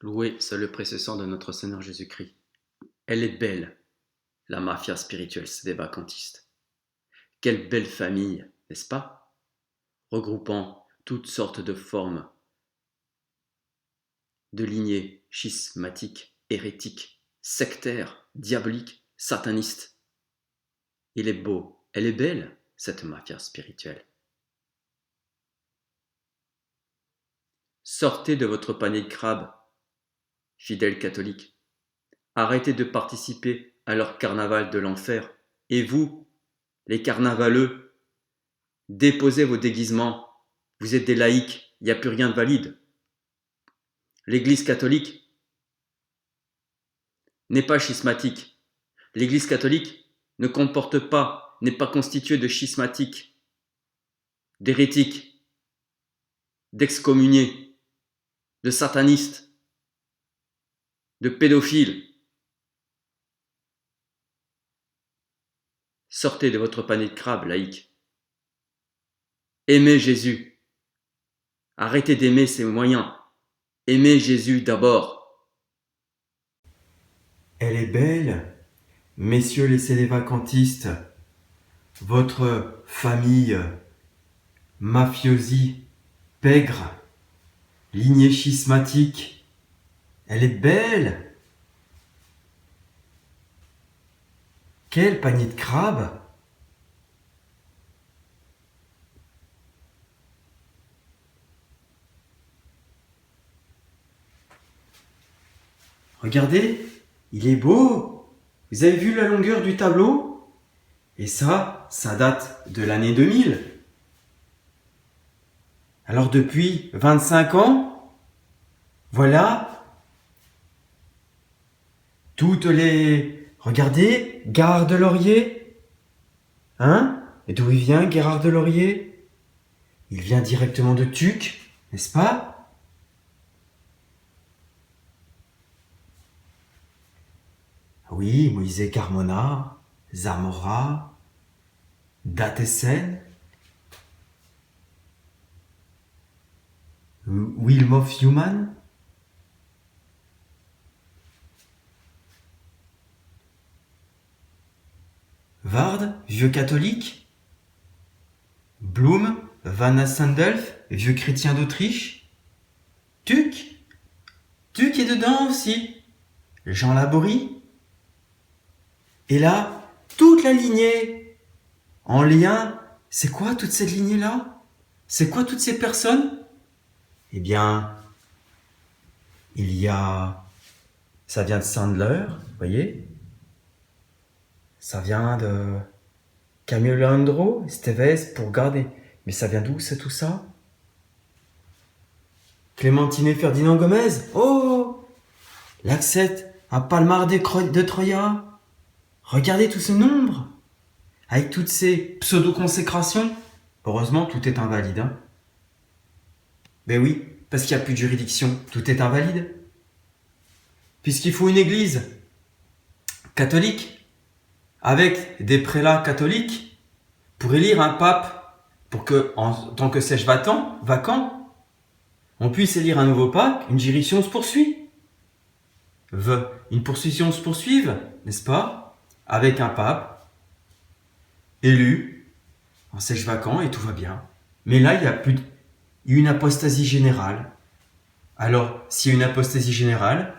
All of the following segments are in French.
Loué soit le précieux sang de notre Seigneur Jésus-Christ. Elle est belle, la mafia spirituelle des vacantistes. Quelle belle famille, n'est-ce pas? Regroupant toutes sortes de formes, de lignées schismatiques, hérétiques, sectaires, diaboliques, satanistes. Il est beau, elle est belle, cette mafia spirituelle. Sortez de votre panier de crabes, fidèles catholiques. Arrêtez de participer à leur carnaval de l'enfer. Et vous, les carnavaleux, déposez vos déguisements. Vous êtes des laïcs, il n'y a plus rien de valide. L'Église catholique n'est pas schismatique. L'Église catholique ne comporte pas, n'est pas constituée de schismatiques, d'hérétiques, d'excommuniés, de satanistes, de pédophiles. Sortez de votre panier de crabes, laïcs. Aimez Jésus. Arrêtez d'aimer ses moyens. Aimez Jésus d'abord. Elle est belle, messieurs les sédévacantistes, votre famille mafiosi, pègre, lignée schismatique, elle est belle. Quel panier de crabes! Regardez, il est beau. Vous avez vu la longueur du tableau? Et ça date de l'année 2000. Alors depuis 25 ans, voilà, toutes les... Regardez, Gare de Laurier. Hein? Et d'où il vient, Gérard de Laurier? Il vient directement de Tuc, n'est-ce pas? Oui, Moïse Carmona, Zamora, Datessen, Wilmof Human. Ward, vieux catholique. Blum, Van Sandelf, vieux chrétien d'Autriche. Tuc est dedans aussi. Jean Laborie. Et là, toute la lignée en lien. C'est quoi toute cette lignée-là? C'est quoi toutes ces personnes? Eh bien, il y a... Ça vient de Sandler, vous voyez? Ça vient de Camille Leandro, Esteves, pour garder. Mais ça vient d'où, c'est tout ça? Clémentine et Ferdinand Gomez. Oh! L'accès à Palmar de Troya. Regardez tout ce nombre. Avec toutes ces pseudo-consécrations. Heureusement, tout est invalide. Hein. Ben oui, parce qu'il n'y a plus de juridiction. Tout est invalide. Puisqu'il faut une église catholique avec des prélats catholiques pour élire un pape pour que, en tant que siège vacant, on puisse élire un nouveau pape, une juridiction se poursuit. Une poursuision se poursuive, n'est-ce pas? Avec un pape élu en siège vacant et tout va bien. Mais là, il y a une apostasie générale. Alors, s'il y a une apostasie générale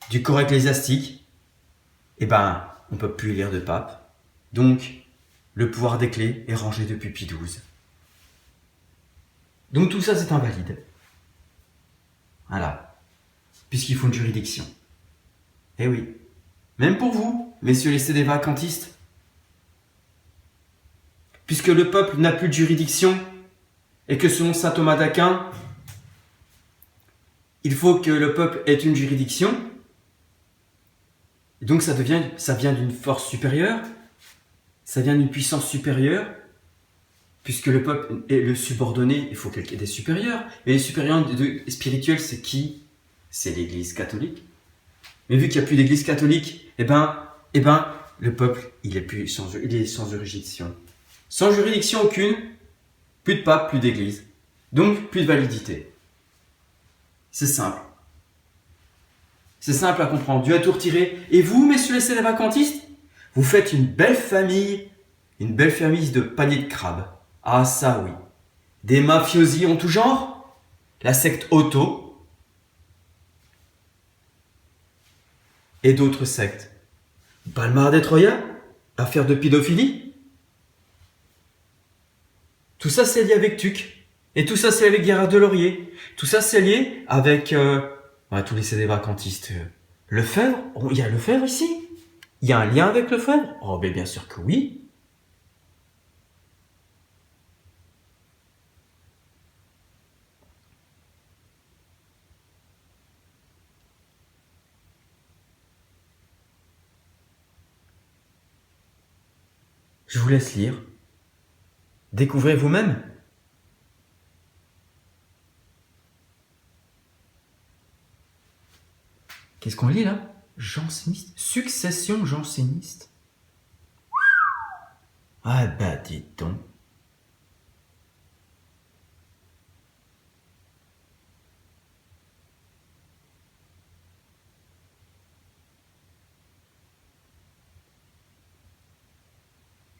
du corps ecclésiastique, eh ben, on ne peut plus élire de pape. Donc, le pouvoir des clés est rangé depuis Pie XII. Donc tout ça, c'est invalide. Voilà. Puisqu'il faut une juridiction. Eh oui. Même pour vous, messieurs les sédévacantistes. Puisque le peuple n'a plus de juridiction, et que selon saint Thomas d'Aquin, il faut que le peuple ait une juridiction, et donc ça vient d'une force supérieure, ça vient d'une puissance supérieure, puisque le peuple est le subordonné, il faut qu'il y ait des supérieurs. Et les supérieurs spirituels, c'est qui? C'est l'Église catholique. Mais vu qu'il n'y a plus d'Église catholique, eh ben, le peuple, il est sans juridiction. Sans juridiction aucune, plus de pape, plus d'Église. Donc, plus de validité. C'est simple. C'est simple à comprendre. Dieu a tout retiré. Et vous, messieurs les sédévacantistes, vous faites une belle famille de paniers de crabes. Ah ça oui. Des mafiosi en tout genre, la secte Otto et d'autres sectes. Palmar des Troyens, affaire de pédophilie. Tout ça c'est lié avec Tuc. Et tout ça c'est lié avec Gérard Delorier. Tout ça c'est lié avec tous les sédévacantistes. Lefebvre, oh, il y a Lefebvre ici. Il y a un lien avec Lefebvre? Oh ben bien sûr que oui. Je vous laisse lire. Découvrez vous-même. Qu'est-ce qu'on lit là? Janséniste? Succession janséniste? Ah bah dites donc.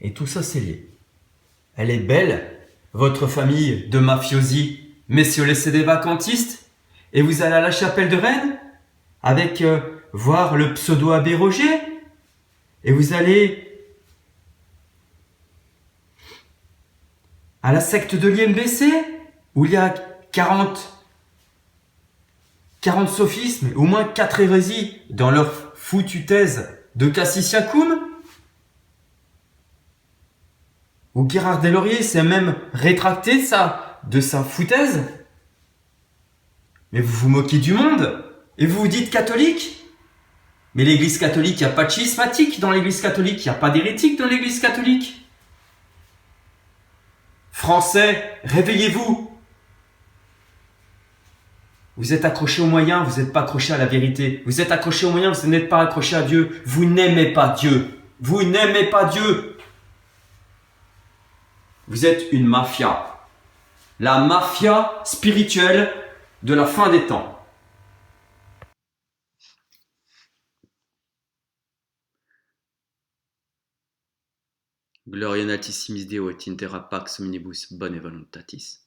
Et tout ça c'est lié. Elle est belle, votre famille de mafiosi, messieurs les sédévacantistes, et vous allez à la chapelle de Rennes avec voir le pseudo-abbé Roger, et vous allez à la secte de l'IMBC, où il y a 40 sophismes, au moins 4 hérésies dans leur foutue thèse de Cassius-Yacoum, où Gérard Delorier s'est même rétracté de sa foutaise. Mais vous vous moquez du monde, et vous vous dites catholique. Mais l'église catholique, il n'y a pas de schismatique dans l'église catholique, il n'y a pas d'hérétique dans l'église catholique. Français, réveillez-vous. Vous êtes accrochés aux moyens, vous n'êtes pas accrochés à la vérité. Vous êtes accrochés aux moyens, vous n'êtes pas accrochés à Dieu. Vous n'aimez pas Dieu. Vous n'aimez pas Dieu. Vous êtes une mafia. La mafia spirituelle de la fin des temps. Gloria natissimis Deo et intera pax omnibus bone voluntatis.